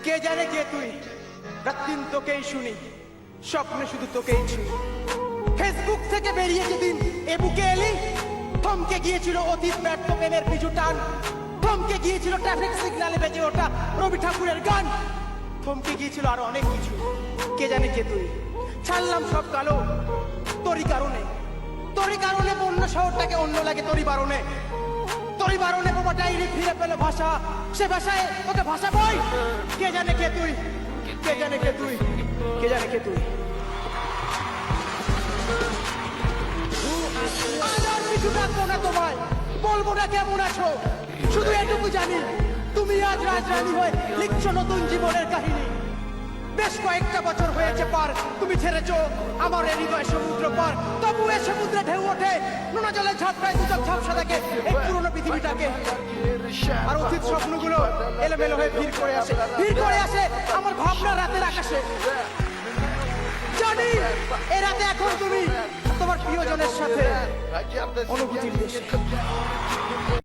কে জানে কে তুই, রাতদিন তোকেই শুনি, স্বপ্নে শুধু তোকেই ছুঁই। ফেসবুক থেকে বেরিয়ে যেদিন এ বুকে এলি, থমকে গিয়েছিল অতীত ব্যর্থ প্রেমের পিছু টান, থমকে গিয়েছিল ট্রাফিক সিগন্যালে বেজে ওঠা রবি ঠাকুরের গান, থমকে গিয়েছিল আরো অনেক কিছু। কে জানে কে তুই, ছাড়লাম সব কালো তোরই কারণে, তোরই কারণে বন্য শহরটাকে অন্য লাগে তোরই বারণে, তোরই বারণে বোমা ডাইরি ফিরে পেল ভাষা, সে ভাষায় তোকে ভাষা বই। কে জানে কে তুই, কে জানে কে তুই, কে জানে কে তুই। আজ আর কিছু ডাকবো না তোমায়, বলবো না কেমন আছো, শুধু এটুকু জানি তুমি আজ রাজরানী হয়ে লিখছো নতুন জীবনের কাহিনী। বেশ কয়েকটা বছর হয়েছে পার, তুমি ছেড়েছো আমার এই হৃদয় সমুদ্র পার, তবু এ সমুদ্রে ঢেউ ওঠে, নোনা জলে ঝাপটায় দুচক ঝাপসা দেখে এই পুরনো পৃথিবীটাকে। আর অতীত স্বপ্নগুলো এলোমেলো হয়ে ভিড় করে আসে, ভিড় করে আসে আমার ভাবনা রাতের আকাশে। জানি এ রাতে এখন তুমি তোমার প্রিয়জনের সাথে অনুভূতির দেশে।